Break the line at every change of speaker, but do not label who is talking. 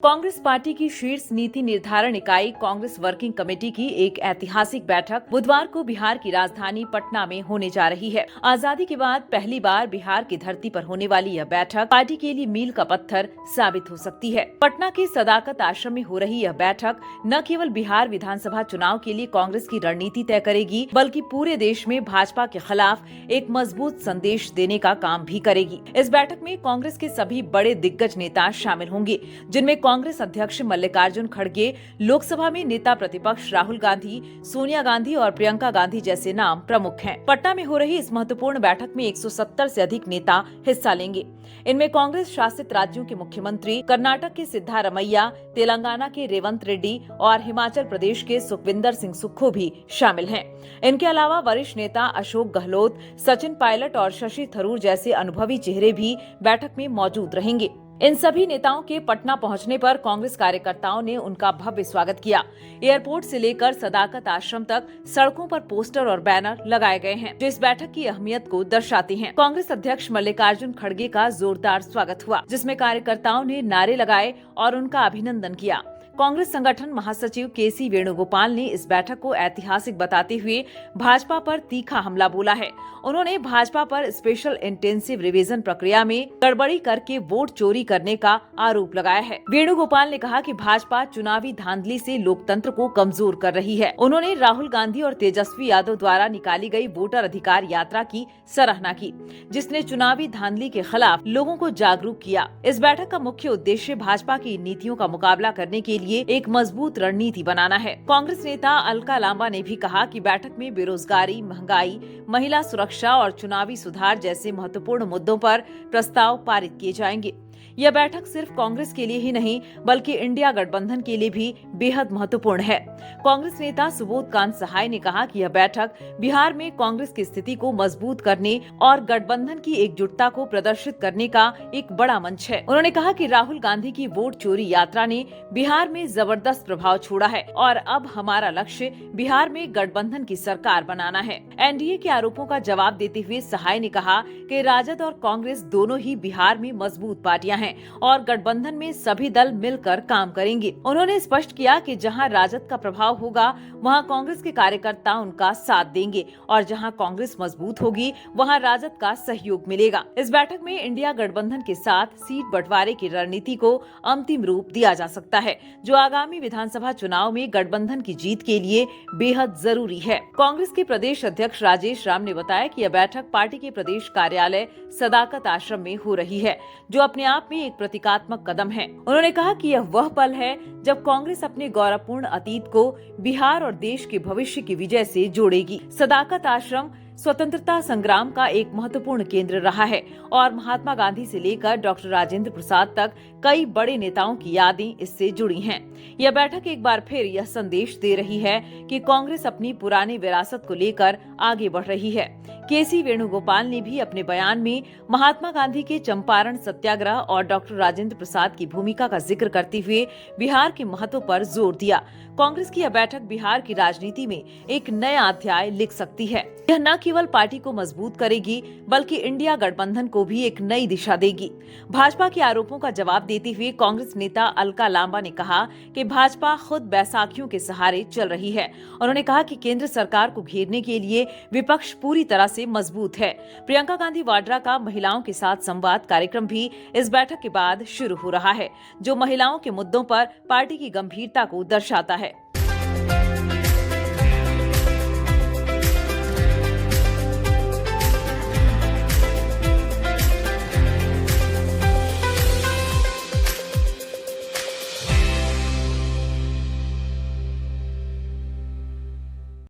Congress party की शीर्ष नीति निर्धारण इकाई कांग्रेस वर्किंग कमेटी की एक ऐतिहासिक बैठक बुधवार को बिहार की राजधानी पटना में होने जा रही है। आजादी के बाद पहली बार बिहार की धरती पर होने वाली यह बैठक पार्टी के लिए मील का पत्थर साबित हो सकती है। पटना के सदाकत आश्रम में हो रही यह बैठक न केवल बिहार विधानसभा चुनाव के लिए कांग्रेस की रणनीति तय करेगी, बल्कि पूरे देश में भाजपा के खिलाफ एक मजबूत संदेश देने का काम भी करेगी। इस बैठक में कांग्रेस के सभी बड़े दिग्गज नेता शामिल होंगे, जिनमें कांग्रेस अध्यक्ष मल्लिकार्जुन खड़गे, लोकसभा में नेता प्रतिपक्ष राहुल गांधी, सोनिया गांधी और प्रियंका गांधी जैसे नाम प्रमुख हैं। पटना में हो रही इस महत्वपूर्ण बैठक में 170 से अधिक नेता हिस्सा लेंगे। इनमें कांग्रेस शासित राज्यों के मुख्यमंत्री, कर्नाटक के सिद्धारमैया, तेलंगाना के रेवंत रेड्डी और हिमाचल प्रदेश के सुखविंदर सिंह सुक्खू भी शामिल हैं। इनके अलावा वरिष्ठ नेता अशोक गहलोत, सचिन पायलट और शशि थरूर जैसे अनुभवी चेहरे भी बैठक में मौजूद रहेंगे। इन सभी नेताओं के पटना पहुंचने पर कांग्रेस कार्यकर्ताओं ने उनका भव्य स्वागत किया। एयरपोर्ट से लेकर सदाकत आश्रम तक सड़कों पर पोस्टर और बैनर लगाए गए हैं, जो इस बैठक की अहमियत को दर्शाते हैं। कांग्रेस अध्यक्ष मल्लिकार्जुन खड़गे का जोरदार स्वागत हुआ, जिसमें कार्यकर्ताओं ने नारे लगाए और उनका अभिनंदन किया। कांग्रेस संगठन महासचिव केसी वेणुगोपाल ने इस बैठक को ऐतिहासिक बताते हुए भाजपा पर तीखा हमला बोला है। उन्होंने भाजपा पर स्पेशल इंटेंसिव रिवीजन प्रक्रिया में गड़बड़ी करके वोट चोरी करने का आरोप लगाया है। वेणुगोपाल ने कहा कि भाजपा चुनावी धांधली से लोकतंत्र को कमजोर कर रही है। उन्होंने राहुल गांधी और तेजस्वी यादव द्वारा निकाली गई वोटर अधिकार यात्रा की सराहना की, जिसने चुनावी धांधली के खिलाफ लोगों को जागरूक किया। इस बैठक का मुख्य उद्देश्य भाजपा की नीतियों का मुकाबला करने के लिए एक मजबूत रणनीति बनाना है। कांग्रेस नेता अलका लांबा ने भी कहा कि बैठक में बेरोजगारी, महंगाई, महिला सुरक्षा और चुनावी सुधार जैसे महत्वपूर्ण मुद्दों पर प्रस्ताव पारित किए जाएंगे। यह बैठक सिर्फ कांग्रेस के लिए ही नहीं, बल्कि इंडिया गठबंधन के लिए भी बेहद महत्वपूर्ण है। कांग्रेस नेता सुबोध कांत सहाय ने कहा कि यह बैठक बिहार में कांग्रेस की स्थिति को मजबूत करने और गठबंधन की एकजुटता को प्रदर्शित करने का एक बड़ा मंच है। उन्होंने कहा कि राहुल गांधी की वोट चोरी यात्रा ने बिहार में जबरदस्त प्रभाव छोड़ा है और अब हमारा लक्ष्य बिहार में गठबंधन की सरकार बनाना है। एनडीए के आरोपों का जवाब देते हुए सहाय ने कहा कि राजद और कांग्रेस दोनों ही बिहार में मजबूत पार्टियां हैं और गठबंधन में सभी दल मिलकर काम करेंगे। उन्होंने स्पष्ट किया कि जहां राजद का प्रभाव होगा, वहां कांग्रेस के कार्यकर्ता उनका साथ देंगे और जहां कांग्रेस मजबूत होगी, वहां राजद का सहयोग मिलेगा। इस बैठक में इंडिया गठबंधन के साथ सीट बंटवारे की रणनीति को अंतिम रूप दिया जा सकता है, जो आगामी विधानसभा चुनाव में गठबंधन की जीत के लिए बेहद जरूरी है। कांग्रेस के प्रदेश अध्यक्ष राजेश राम ने बताया कि यह बैठक पार्टी के प्रदेश कार्यालय सदाकत आश्रम में हो रही है, जो अपने आप में एक प्रतीकात्मक कदम है। उन्होंने कहा कि यह वह पल है जब कांग्रेस अपने गौरवपूर्ण अतीत को बिहार और देश के भविष्य की विजय से जोड़ेगी। सदाकत आश्रम स्वतंत्रता संग्राम का एक महत्वपूर्ण केंद्र रहा है और महात्मा गांधी से लेकर डॉक्टर राजेंद्र प्रसाद तक कई बड़े नेताओं की यादें इससे जुड़ी हैं। यह बैठक एक बार फिर यह संदेश दे रही है कि कांग्रेस अपनी पुरानी विरासत को लेकर आगे बढ़ रही है। केसी वेणुगोपाल ने भी अपने बयान में महात्मा गांधी के चंपारण सत्याग्रह और डॉक्टर राजेंद्र प्रसाद की भूमिका का जिक्र करते हुए बिहार के महत्व पर जोर दिया। कांग्रेस की यह बैठक बिहार की राजनीति में एक नया अध्याय लिख सकती है। यह न केवल पार्टी को मजबूत करेगी, बल्कि इंडिया गठबंधन को भी एक नई दिशा देगी। भाजपा के आरोपों का जवाब देते हुए कांग्रेस नेता अलका लांबा ने कहा कि भाजपा खुद बैसाखियों के सहारे चल रही है। उन्होंने कहा कि केंद्र सरकार को घेरने के लिए विपक्ष पूरी तरह से मजबूत है। प्रियंका गांधी वाड्रा का महिलाओं के साथ संवाद कार्यक्रम भी इस बैठक के बाद शुरू हो रहा है, जो महिलाओं के मुद्दों पर पार्टी की गंभीरता को दर्शाता है।